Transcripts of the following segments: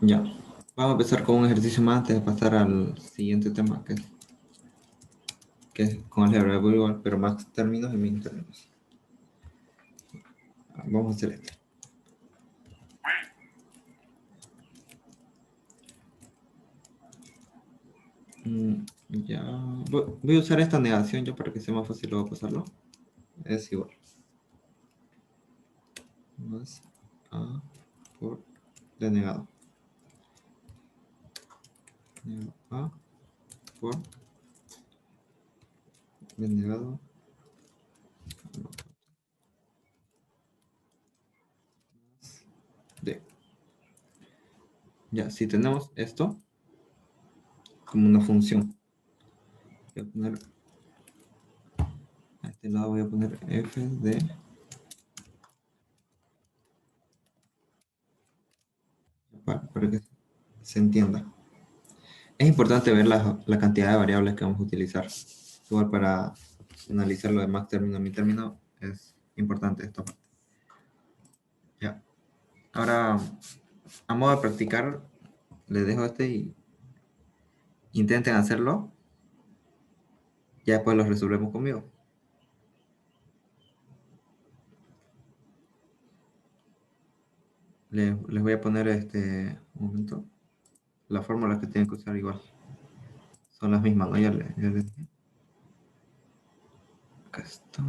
Ya. Vamos a empezar con un ejercicio más antes de pasar al siguiente tema, que es con álgebra igual, pero más términos y min términos. Vamos a hacer esto. Ya. Voy a usar esta negación ya para que sea más fácil luego pasarlo. Es igual. Más A por denegado. A por denegado D. Ya, si tenemos esto como una función, voy a poner a este lado voy a poner f de para que se entienda. Es importante ver la cantidad de variables que vamos a utilizar. Igual para analizar lo de max término, mi término, es importante esto. Ya. Ahora, a modo de practicar, les dejo este y intenten hacerlo. Ya después lo resolvemos conmigo. Les voy a poner un momento. Las fórmulas que tienen que usar igual. Son las mismas, ¿no? Ya les dije. Acá está.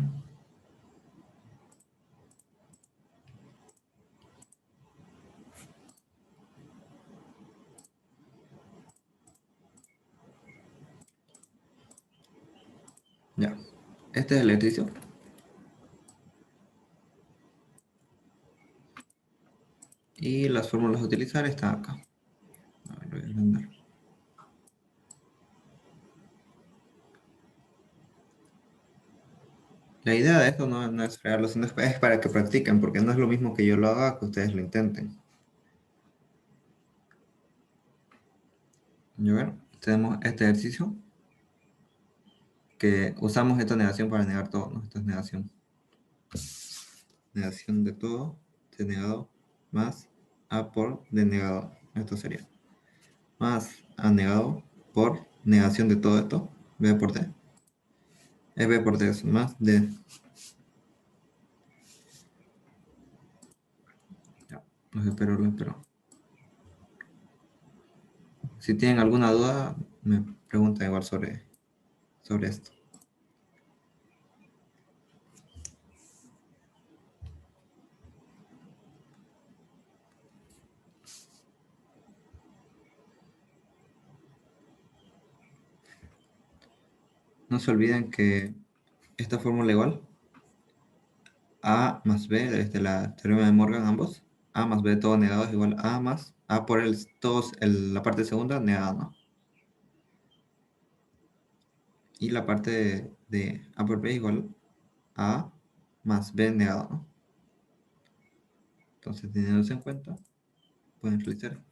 Ya. Este es el ejercicio. Y las fórmulas a utilizar están acá. A ver, voy a agrandar. La idea de esto no es fregarlo, sino es para que practiquen, porque no es lo mismo que yo lo haga que ustedes lo intenten. Y bueno, tenemos este ejercicio que usamos esta negación para negar todo, ¿no? Esta es negación. Negación de todo, denegado, más A por denegado. Esto sería más A negado por negación de todo esto, B por D. Es B por D, es más D. Ya, los espero, los espero. Si tienen alguna duda, me preguntan igual sobre esto. No se olviden que esta fórmula igual, A más B, desde la teorema de Morgan ambos, A más B todo negado es igual a más A por la parte segunda negada, ¿no? Y la parte de A por B igual A más B negado, ¿no? Entonces, teniendo eso en cuenta, pueden realizar.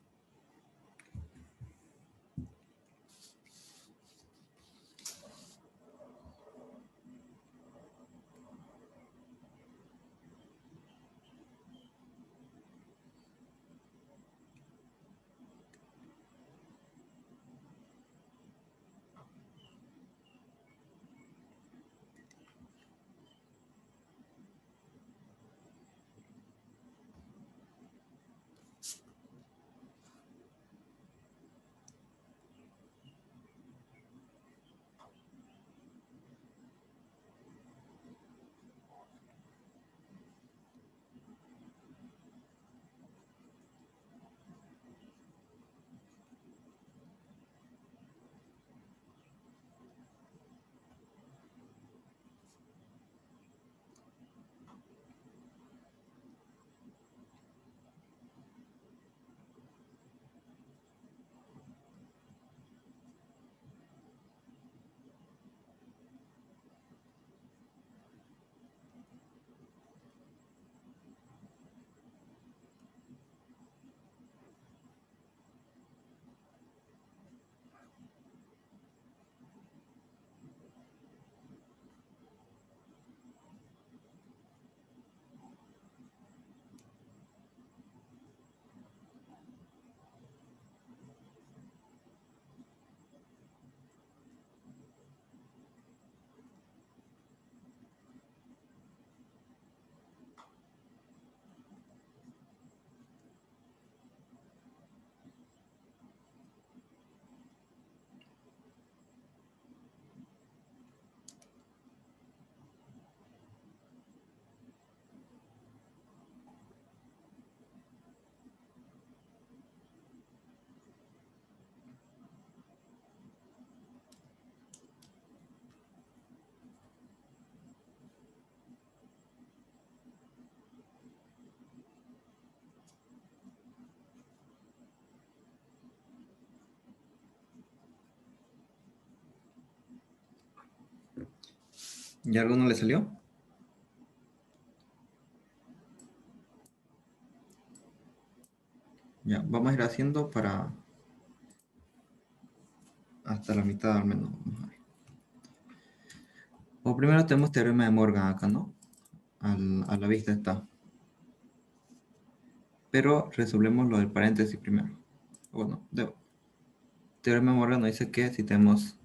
¿Ya alguno le salió? Ya, vamos a ir haciendo para hasta la mitad al menos. Vamos a ver. O primero tenemos teorema de Morgan acá, ¿no? A la vista está. Pero resolvemos lo del paréntesis primero. Bueno, teorema de Morgan nos dice que si tenemos...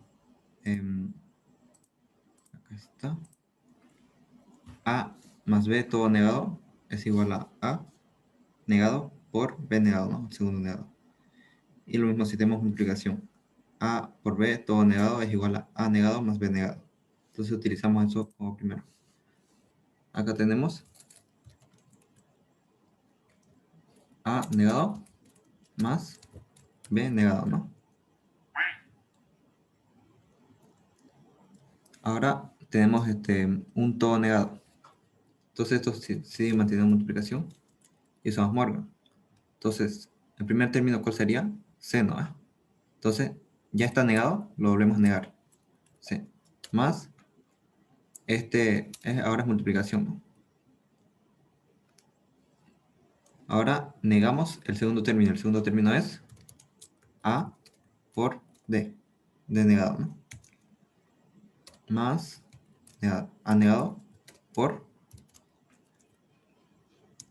acá está. A más B todo negado es igual a A negado por B negado, ¿no? El segundo negado. Y lo mismo si tenemos multiplicación. A por B todo negado es igual a A negado más B negado. Entonces utilizamos eso como primero. Acá tenemos A negado más B negado, ¿no? Ahora tenemos un todo negado. Entonces esto sigue manteniendo multiplicación y usamos Morgan. Entonces, el primer término, ¿cuál sería? Seno, ¿eh? Entonces, ya está negado, lo volvemos a negar. C. Más, ahora es multiplicación, ¿no? Ahora negamos el segundo término. El segundo término es A por D. D negado, ¿no? Más negado, A negado por...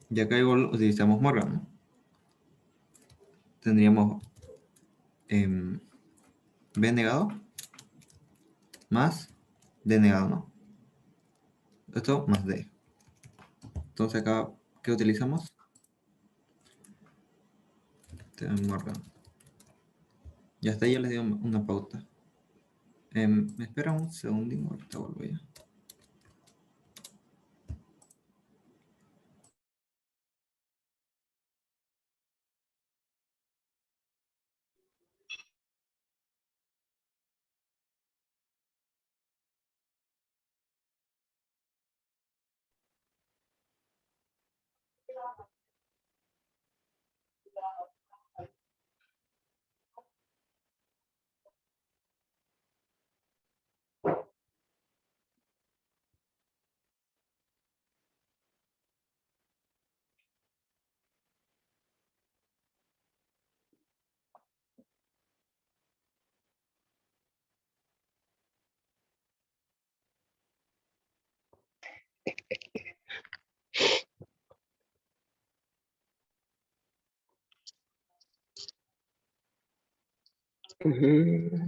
Y acá igual utilizamos Morgan, ¿no? Tendríamos B negado más D negado, ¿no? Esto más D. Entonces acá, ¿qué utilizamos? Morgan. Ya hasta ahí ya les di una pauta. Me espera un segundín, ahorita vuelvo ya. Ujú.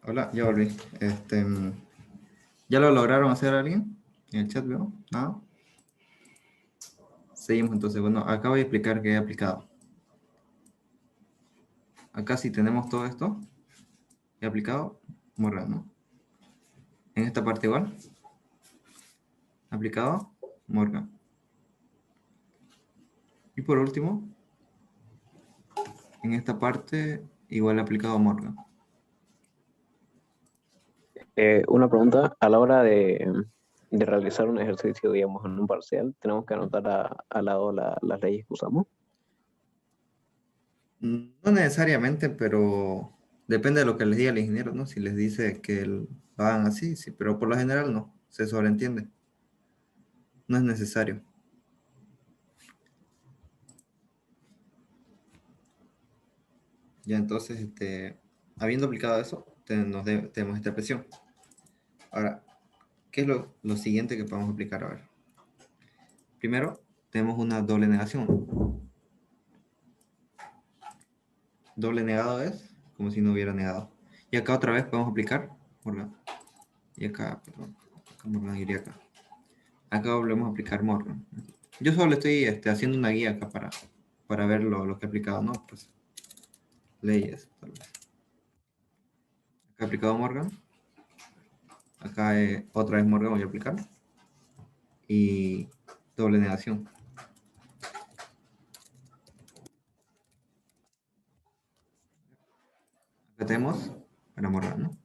Hola, ya volví. ¿Ya lo lograron hacer alguien? En el chat, ¿veo? ¿Nada? Seguimos entonces. Bueno, acá voy a explicar qué he aplicado. Acá si tenemos todo esto, he aplicado Morgan, ¿no? En esta parte igual, aplicado Morgan. Y por último, en esta parte igual he aplicado Morgan. Una pregunta, a la hora de realizar un ejercicio, digamos, en un parcial, ¿tenemos que anotar al lado las leyes que usamos? No necesariamente, pero depende de lo que les diga el ingeniero, ¿no? Si les dice que lo hagan así, sí, pero por lo general no, se sobreentiende. No es necesario. Ya entonces, habiendo aplicado eso, tenemos esta presión. Ahora, ¿qué es lo siguiente que podemos aplicar? A ver. Primero, tenemos una doble negación. Doble negado es como si no hubiera negado. Y acá otra vez podemos aplicar Morgan. Y acá, perdón, acá Morgan iría acá. Acá volvemos a aplicar Morgan. Yo solo estoy haciendo una guía acá para ver lo que he aplicado, ¿no? Pues leyes, tal vez. Acá he aplicado Morgan. Acá otra vez Morgan voy a aplicar. Y doble negación. Acá tenemos para Morgan, ¿no?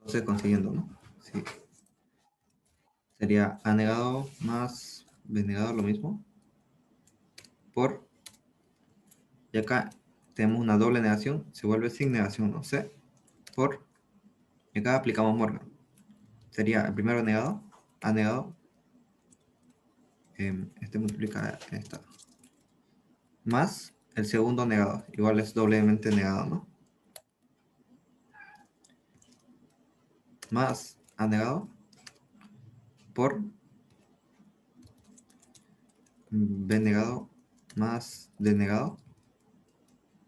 Entonces consiguiendo, ¿no? Sí. Sería A negado más B negado, lo mismo. Por. Y acá tenemos una doble negación, se vuelve sin negación, ¿no? C por. Y acá aplicamos Morgan. Sería el primero negado, A negado. Este multiplica esta. Más el segundo negado. Igual es doblemente negado, ¿no? Más A negado por B negado más D negado.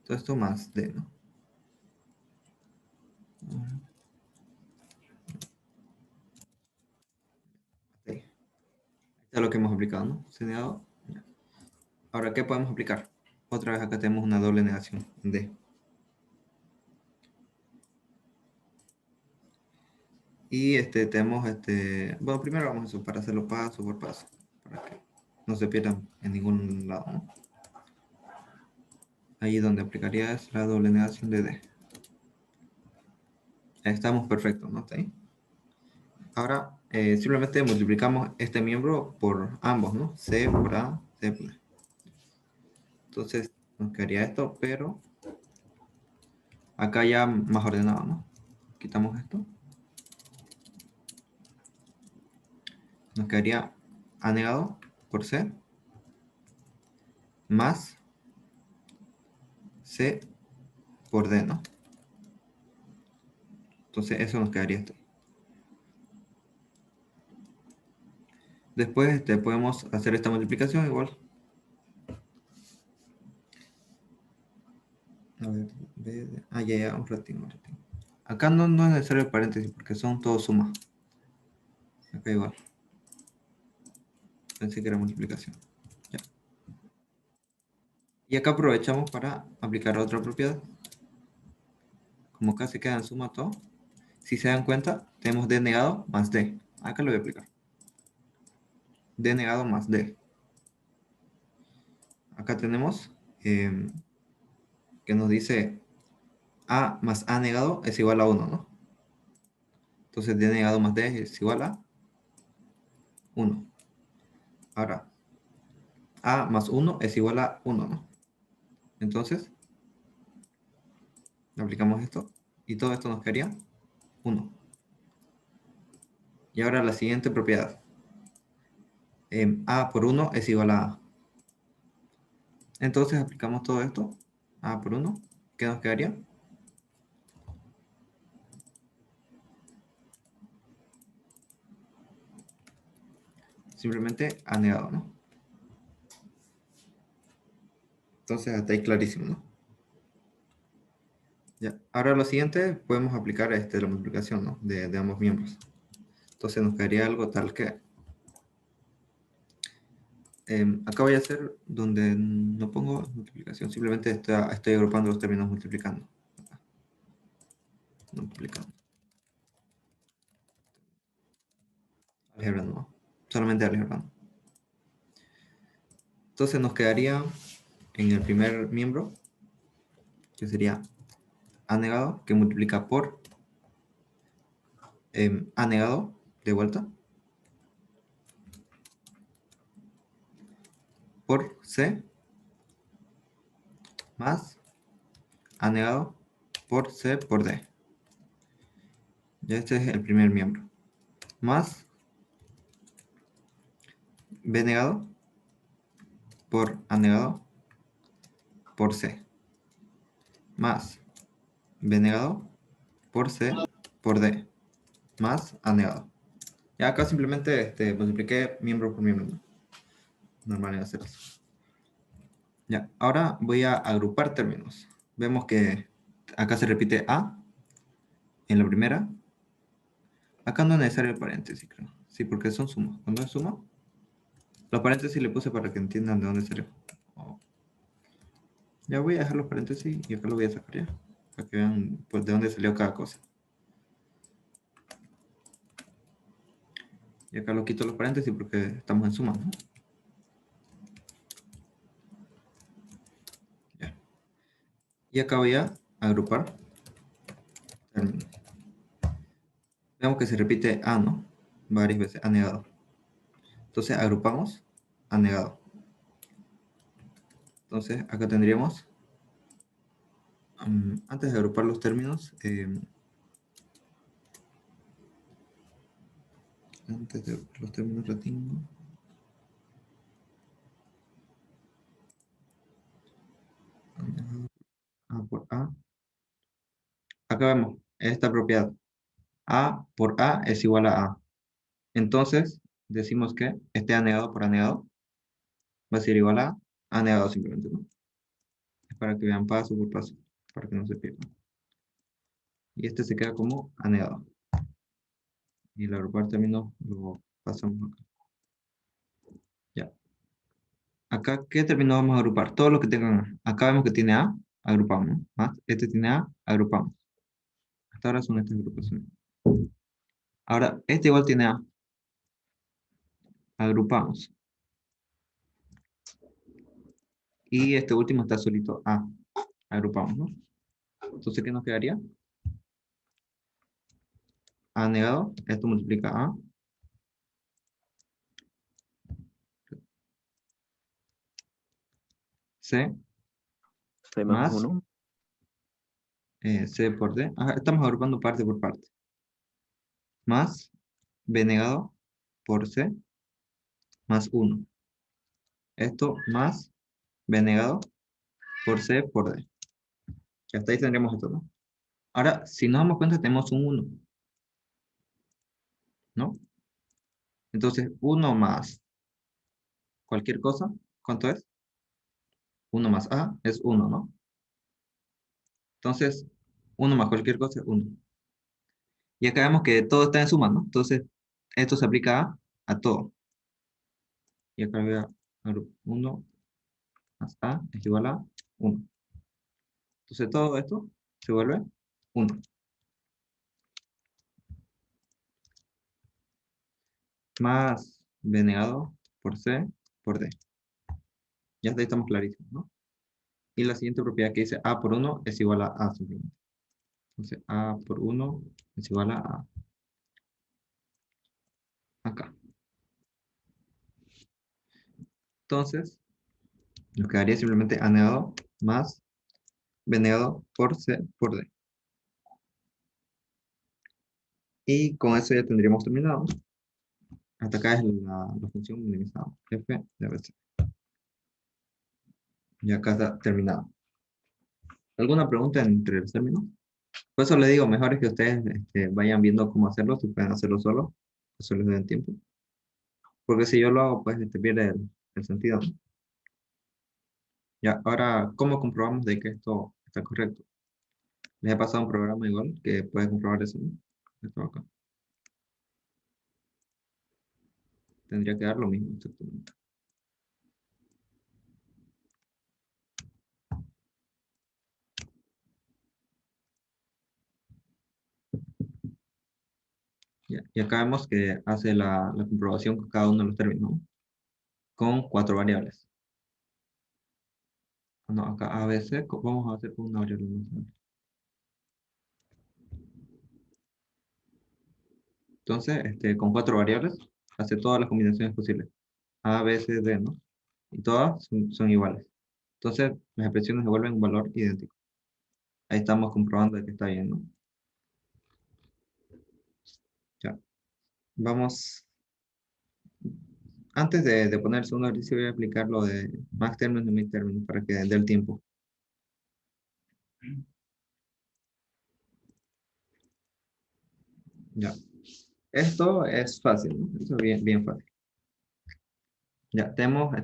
Todo esto más D, ¿no? Ok. Esto es lo que hemos aplicado, ¿no? C negado. Ahora, ¿qué podemos aplicar? Otra vez acá tenemos una doble negación, D. Y tenemos, bueno, primero vamos a eso, para hacerlo paso por paso, para que no se pierdan en ningún lado, ¿no? Ahí donde aplicaría es la doble negación de D. Estamos perfectos, ¿no? ¿Está ahí? Ahora, simplemente multiplicamos este miembro por ambos, ¿no? C por A, C por D. Entonces, nos quedaría esto, pero acá ya más ordenado, ¿no? Quitamos esto. Nos quedaría A negado por C más C por D, ¿no? Entonces, eso nos quedaría esto. Después podemos hacer esta multiplicación igual. A ver, ya, un ratito. Acá no es necesario el paréntesis porque son todos sumas. Acá igual. Pensé que era multiplicación. Ya. Y acá aprovechamos para aplicar otra propiedad. Como acá se queda en suma todo. Si se dan cuenta, tenemos D negado más D. Acá lo voy a aplicar. D negado más D. Acá tenemos que nos dice A más A negado es igual a 1, ¿no? Entonces D negado más D es igual a 1. Ahora, A más 1 es igual a 1, ¿no? Entonces, aplicamos esto y todo esto nos quedaría 1. Y ahora la siguiente propiedad. A por 1 es igual a A. Entonces aplicamos todo esto. A por 1. ¿Qué nos quedaría? Simplemente A negado, ¿no? Entonces hasta ahí clarísimo, ¿no? Ya. Ahora lo siguiente, podemos aplicar la multiplicación, ¿no? De ambos miembros. Entonces nos quedaría algo tal que... acá voy a hacer donde no pongo multiplicación, simplemente estoy agrupando los términos multiplicando. Multiplicando. Álgebra no, solamente álgebra no. Entonces nos quedaría en el primer miembro, que sería A negado, que multiplica por A negado, de vuelta, por C, más A negado por C por D. Ya este es el primer miembro. Más B negado por A negado por C. Más B negado por C por D. Más A negado. Ya acá simplemente multipliqué miembro por miembro, ¿no? Normal en hacer eso. Ya, ahora voy a agrupar términos. Vemos que acá se repite A en la primera. Acá no es necesario el paréntesis, creo. Sí, porque son sumas. Cuando es suma, Los paréntesis le puse para que entiendan de dónde salió. Oh. Ya voy a dejar los paréntesis y acá lo voy a sacar ya. Para que vean pues, de dónde salió cada cosa. Y acá lo quito los paréntesis porque estamos en suma, ¿no? Ya. Y acá voy a agrupar términos. Veamos que se repite A, ¿no? Varias veces, anegado. Entonces agrupamos anegado. Entonces acá tendríamos, antes de agrupar los términos, antes de agrupar los términos lo tengo. A por A. Acá vemos esta propiedad. A por A es igual a A. Entonces, decimos que este anegado por anegado va a ser igual a anegado simplemente, ¿no? Es para que vean paso por paso, para que no se pierdan. Y este se queda como anegado. Y el agrupar términos lo pasamos acá. Ya. Acá, ¿qué término vamos a agrupar? Todo lo que tengan A. Acá vemos que tiene A, agrupamos, ¿no? Más, este tiene A, agrupamos. Hasta ahora son estas agrupaciones. Ahora, este igual tiene A, agrupamos. Y este último está solito A, agrupamos, ¿no? Entonces, ¿qué nos quedaría? A negado, esto multiplica A. C 6 más más 1. C por D. Ajá, estamos agrupando parte por parte. Más B negado por C más 1. Esto más B negado por C por D. Y hasta ahí tendríamos esto, ¿no? Ahora, si nos damos cuenta, tenemos un 1, ¿no? Entonces, 1 más cualquier cosa, ¿cuánto es? 1 más A es 1, ¿no? Entonces, 1 más cualquier cosa es 1. Y acá vemos que todo está en suma, ¿no? Entonces, esto se aplica a todo. Y acá voy a 1 más A es igual a 1. Entonces, todo esto se vuelve 1. Más B negado por C por D. Ya hasta ahí estamos clarísimos, ¿no? Y la siguiente propiedad que dice A por 1 es igual a A simplemente. Entonces, A por 1 es igual a A. Acá. Entonces, nos quedaría simplemente A negado más B negado por C por D. Y con eso ya tendríamos terminado. Hasta acá es la función minimizada. F de ABC. Y acá está terminado. ¿Alguna pregunta entre los términos? Por eso les digo, mejor es que ustedes vayan viendo cómo hacerlo, si pueden hacerlo solo, eso les den tiempo. Porque si yo lo hago, pues pierde el sentido, ¿no? Ya, ahora, ¿cómo comprobamos de que esto está correcto? Les he pasado un programa igual que puede comprobar eso, ¿no? Esto acá. Tendría que dar lo mismo, exactamente. Ya, y acá vemos que hace la comprobación con cada uno de los términos, ¿no? Con 4 variables. No, acá A, B, C, vamos a hacer con una variable más. Entonces, con 4 variables, hace todas las combinaciones posibles. A, B, C, D, ¿no? Y todas son iguales. Entonces, las expresiones devuelven un valor idéntico. Ahí estamos comprobando de que está bien, ¿no? Ya. Vamos. Antes de poner el segundo ejercicio, voy a aplicar lo de max términos y min términos para que dé el tiempo. Ya. Esto es fácil, ¿no? Esto es bien, bien fácil. Ya, tenemos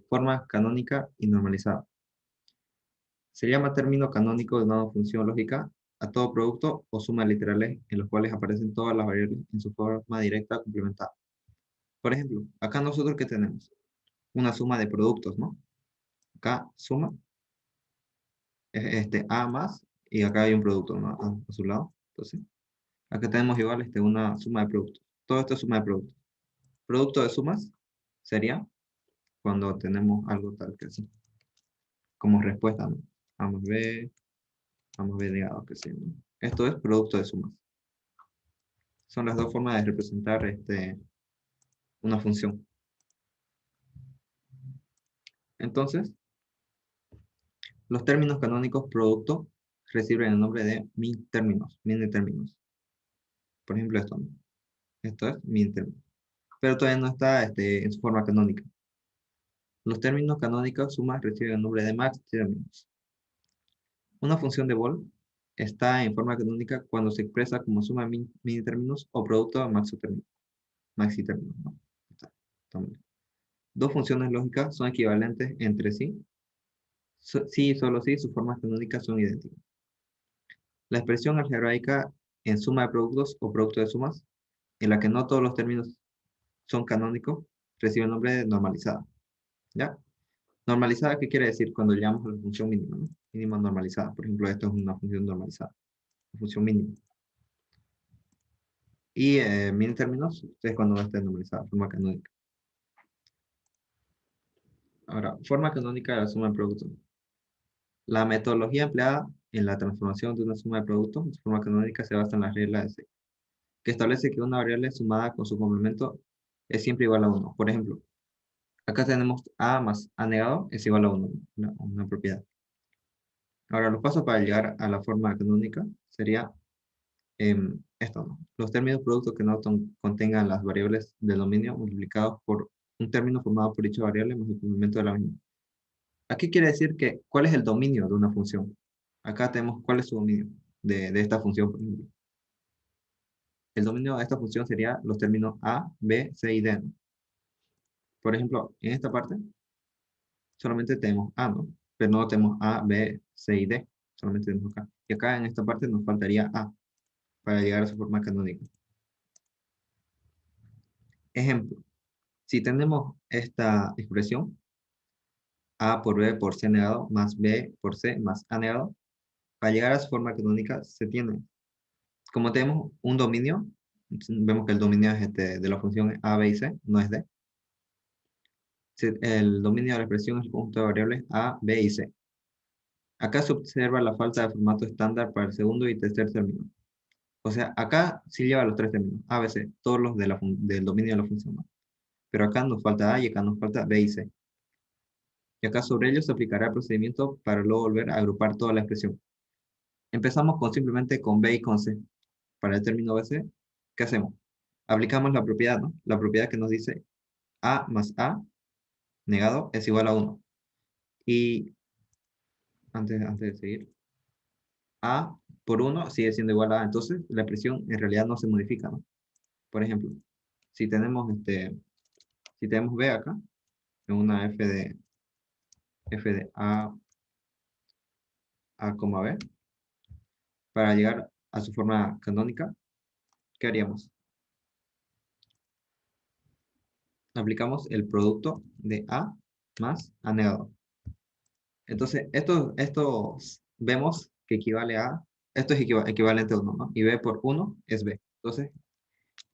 forma canónica y normalizada. Se llama término canónico de una función lógica a todo producto o suma de literales en los cuales aparecen todas las variables en su forma directa complementada. Por ejemplo, acá nosotros ¿qué tenemos? una suma de productos, ¿no? Acá suma, A más, y acá hay un producto, ¿no? A su lado. Entonces, acá tenemos igual una suma de productos. Todo esto es suma de productos. Producto de sumas sería cuando tenemos algo tal que así, como respuesta, ¿no? A más B negado, que sí, ¿no? Esto es producto de sumas. Son las dos formas de representar una función. Entonces, los términos canónicos producto reciben el nombre de min términos. Por ejemplo, esto, ¿no? Esto es min término. Pero todavía no está en su forma canónica. Los términos canónicos sumas reciben el nombre de max términos. Una función de Bol está en forma canónica cuando se expresa como suma de mini términos o producto de maxi términos, ¿no? Está muy bien. Dos funciones lógicas son equivalentes entre sí. Sí y solo si sus formas canónicas son idénticas. La expresión algebraica en suma de productos o producto de sumas, en la que no todos los términos son canónicos, recibe el nombre de normalizada. ¿Ya? Normalizada, ¿qué quiere decir? Cuando llamamos a la función mínima, ¿no? Mínima normalizada. Por ejemplo, esto es una función normalizada. La función mínima. Y mini términos es cuando está normalizada, forma canónica. Ahora, forma canónica de la suma de productos. La metodología empleada en la transformación de una suma de productos en forma canónica se basa en la regla de C, que establece que una variable sumada con su complemento es siempre igual a 1. Por ejemplo, acá tenemos A más A negado es igual a 1, una propiedad. Ahora, los pasos para llegar a la forma canónica sería esto, ¿no? Los términos productos que no contengan las variables del dominio multiplicados por un término formado por dicha variable más el complemento de la misma. Aquí quiere decir que, ¿cuál es el dominio de una función? Acá tenemos cuál es su dominio de esta función, por ejemplo. El dominio de esta función sería los términos A, B, C y D, ¿no? Por ejemplo, en esta parte solamente tenemos A, ¿no? Pero no tenemos A, B, C y D. Solamente tenemos acá. Y acá en esta parte nos faltaría A para llegar a su forma canónica. Ejemplo, si tenemos esta expresión, A por B por C negado más B por C más A negado, para llegar a su forma canónica se tiene. Como tenemos un dominio, vemos que el dominio es de la función A, B y C, no es D. El dominio de la expresión es el conjunto de variables A, B y C. Acá se observa la falta de formato estándar para el segundo y tercer término. O sea, acá sí lleva los tres términos, A, B, C, todos los del dominio de la función, ¿no? Pero acá nos falta A y acá nos falta B y C. Y acá sobre ellos se aplicará el procedimiento para luego volver a agrupar toda la expresión. Empezamos simplemente con B y con C. Para el término BC, ¿qué hacemos? Aplicamos la propiedad, ¿no? La propiedad que nos dice A más A negado es igual a 1. Y antes de seguir, A por 1 sigue siendo igual a A. Entonces, la expresión en realidad no se modifica, ¿no? Por ejemplo, si tenemos, si tenemos B acá, en una f de A, B, para llegar a su forma canónica, ¿qué haríamos? Aplicamos el producto de A más A negado. Entonces, esto vemos que equivale a, esto es equivalente a 1, ¿no? Y B por 1 es B. Entonces,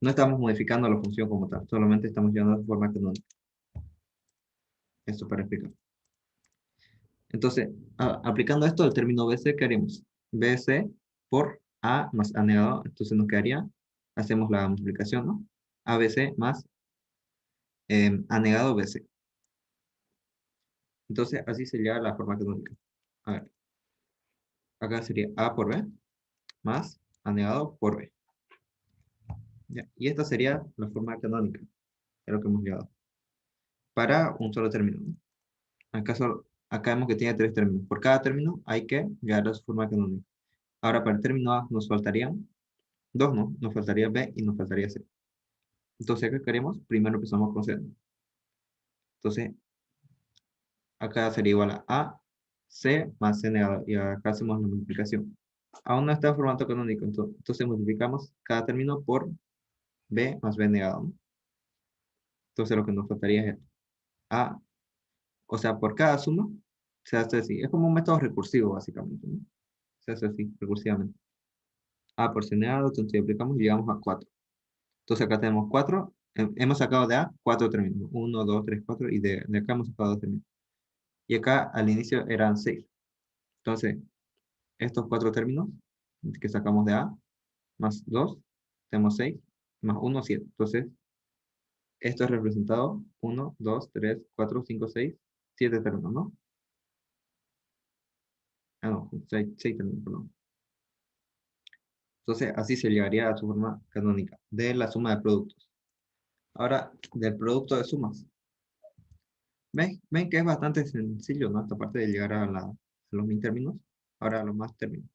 no estamos modificando la función como tal, solamente estamos llevando de forma canónica. Esto para explicar. Entonces, aplicando esto al término BC, ¿qué haremos? BC por A más A negado, entonces nos quedaría, hacemos la multiplicación, ¿no? ABC más A negado BC. Entonces, así se llega a la forma canónica. A ver, acá sería A por B más A negado por B. ¿Ya? Y esta sería la forma canónica de lo que hemos llegado. Para un solo término, ¿no? Acá vemos que tiene tres términos. Por cada término hay que llegar a su forma canónica. Ahora, para el término A nos faltarían dos, ¿no? Nos faltaría B y nos faltaría C. Entonces, ¿qué queremos? Primero empezamos con C, ¿no? Entonces, acá sería igual a C más C negado. Y acá hacemos la multiplicación. Aún no está en formato canónico, entonces multiplicamos cada término por B más B negado, ¿no? Entonces, lo que nos faltaría es A O sea, por cada suma se hace así. Es como un método recursivo, básicamente, ¿no? Se hace así, recursivamente. A por C negado, entonces aplicamos y llegamos a 4. Entonces acá tenemos 4. Hemos sacado de A 4 términos. 1, 2, 3, 4. Y de acá hemos sacado 2 términos. Y acá al inicio eran 6. Entonces, estos 4 términos que sacamos de A, más 2, tenemos 6, más 1, 7. Entonces, esto es representado 1, 2, 3, 4, 5, 6, 7 términos, ¿no? Ah, no, 6 términos, perdón. Entonces, así se llegaría a su forma canónica de la suma de productos. Ahora, del producto de sumas. ¿Ven que es bastante sencillo, ¿no? Esta parte de llegar a los min términos. Ahora a los más términos.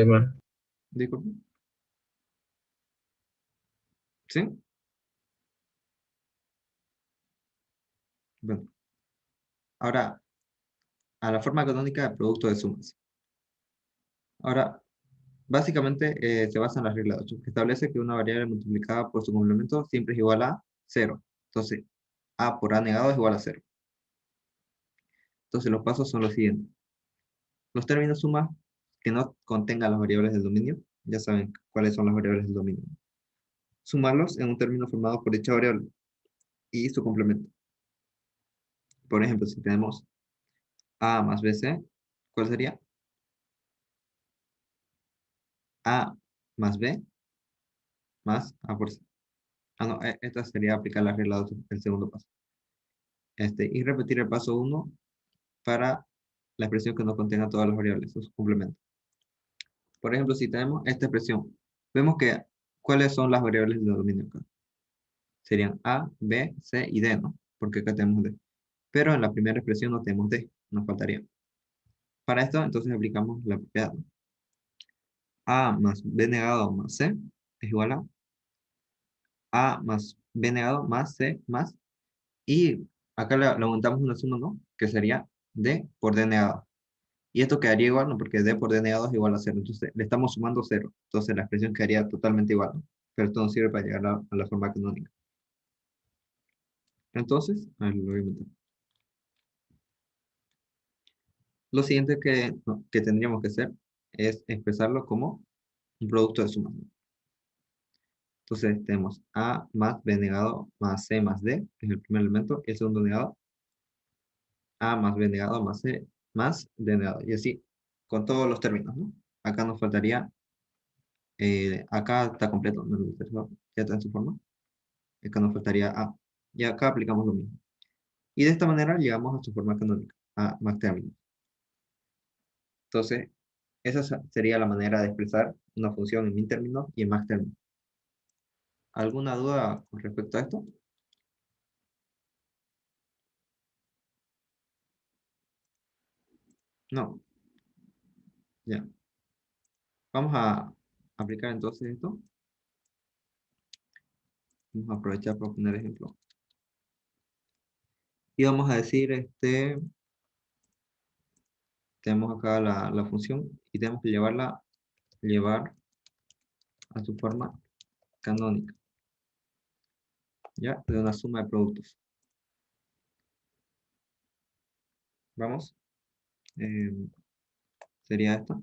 Man, Disculpe. ¿Sí? Bueno. Ahora, a la forma canónica de producto de sumas. Ahora, básicamente se basa en la regla de 8, que establece que una variable multiplicada por su complemento siempre es igual a 0. Entonces, A por A negado es igual a 0. Entonces, los pasos son los siguientes. Los términos sumas que no contengan las variables del dominio, ya saben cuáles son las variables del dominio. Sumarlos en un término formado por dicha variable y su complemento. Por ejemplo, si tenemos A más BC, ¿cuál sería? A más B más A por C. Ah, no, esta sería aplicar la regla 2, el segundo paso. Y repetir el paso 1 para la expresión que no contenga todas las variables, sus complementos. Por ejemplo, si tenemos esta expresión, vemos que ¿cuáles son las variables del dominio acá? Serían A, B, C y D, ¿no? Porque acá tenemos D. Pero en la primera expresión no tenemos D, nos faltaría. Para esto, entonces aplicamos la propiedad, ¿no? A más B negado más C es igual a más B negado más C más, y acá le aumentamos una suma, ¿no? Que sería D por D negado. Y esto quedaría igual, ¿no? Porque D por D negado es igual a 0. Entonces le estamos sumando 0. Entonces la expresión quedaría totalmente igual, ¿no? Pero esto nos sirve para llegar a la forma canónica. Entonces, a ver, lo voy a inventar. Lo siguiente que tendríamos que hacer es expresarlo como un producto de sumas, ¿no? Entonces tenemos A más B negado más C más D, que es el primer elemento, y el segundo negado, A más B negado más C más D negado. Y así, con todos los términos, ¿no? Acá nos faltaría, acá está completo, ¿no? El tercero ya está en su forma. Acá nos faltaría A. Y acá aplicamos lo mismo. Y de esta manera llegamos a su forma canónica, a más términos. Entonces, esa sería la manera de expresar una función en min términos y en max términos. ¿Alguna duda con respecto a esto? No. Ya. Vamos a aplicar entonces esto. Vamos a aprovechar para poner ejemplo. Y vamos a decir, tenemos acá la función y tenemos que llevar a su forma canónica, ¿ya? De una suma de productos. Vamos. eh, Sería esta.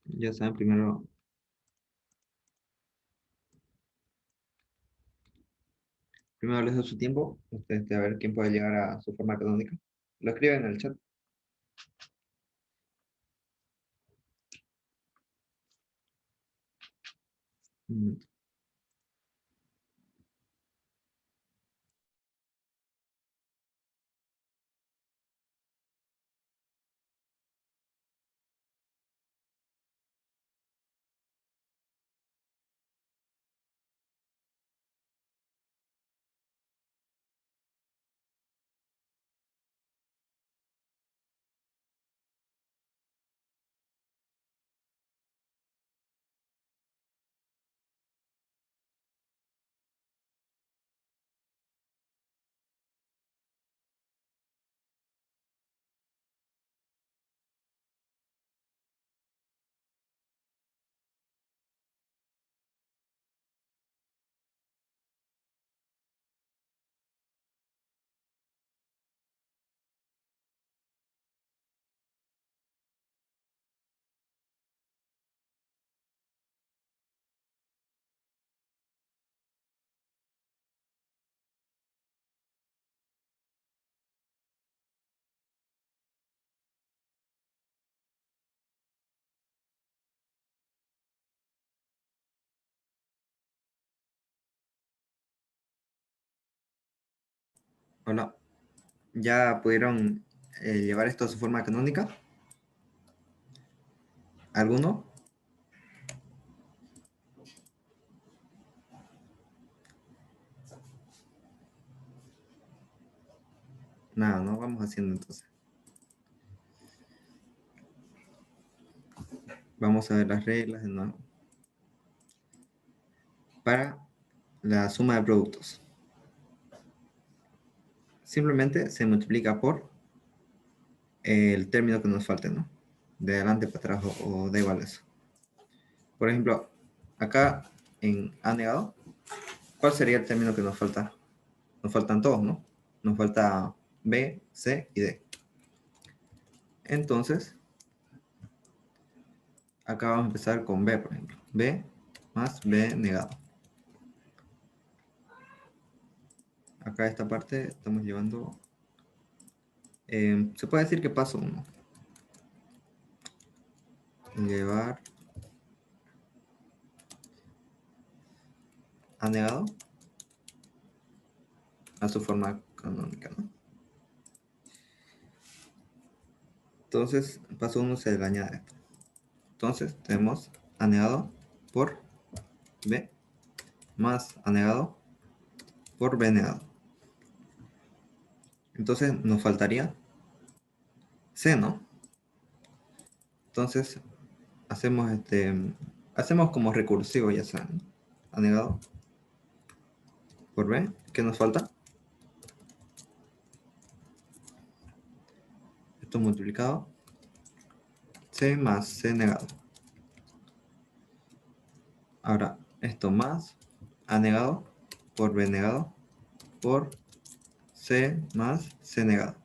Ya saben, primero les doy su tiempo. Ustedes a ver quién puede llegar a su forma canónica. Lo escriben en el chat. Mm. Hola. ¿Ya pudieron llevar esto a su forma canónica? ¿Alguno? Nada, no vamos haciendo entonces. Vamos a ver las reglas de nuevo. Para la suma de productos. Simplemente se multiplica por el término que nos falte, ¿no? De adelante para atrás o da igual eso. Por ejemplo, acá en A negado, ¿cuál sería el término que nos falta? Nos faltan todos, ¿no? Nos falta B, C y D. Entonces, acá vamos a empezar con B, por ejemplo. B más B negado. Acá esta parte estamos llevando... se puede decir que paso 1. Llevar A negado a su forma canónica, ¿no? Entonces, paso 1 se le añade esto. Entonces, tenemos A negado por B más A negado por B negado. Entonces, nos faltaría C, ¿no? Entonces, hacemos como recursivo, ya saben, ¿no? A negado por B. ¿Qué nos falta? Esto multiplicado. C más C negado. Ahora, esto más A negado por B negado por C más C negado.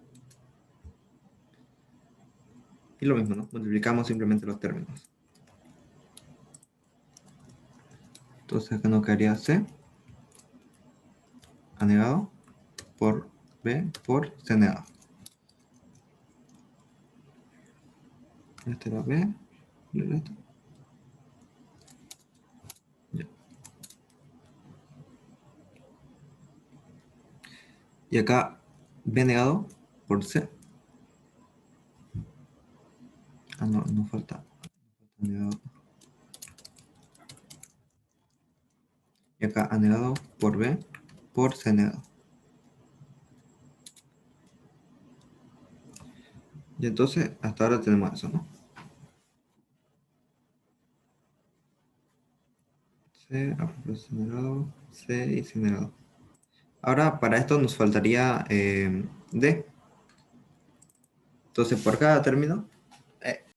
Y lo mismo, ¿no? Multiplicamos simplemente los términos. Entonces acá nos quedaría C A negado por B por C negado. Este era B. Y el resto. Ya. Y acá B negado por C. Ah, no, nos falta. Negado. Y acá A negado por B por C negado. Y entonces hasta ahora tenemos eso, ¿no? C, A por C negado, C y C negado. Ahora para esto nos faltaría D. Entonces por cada término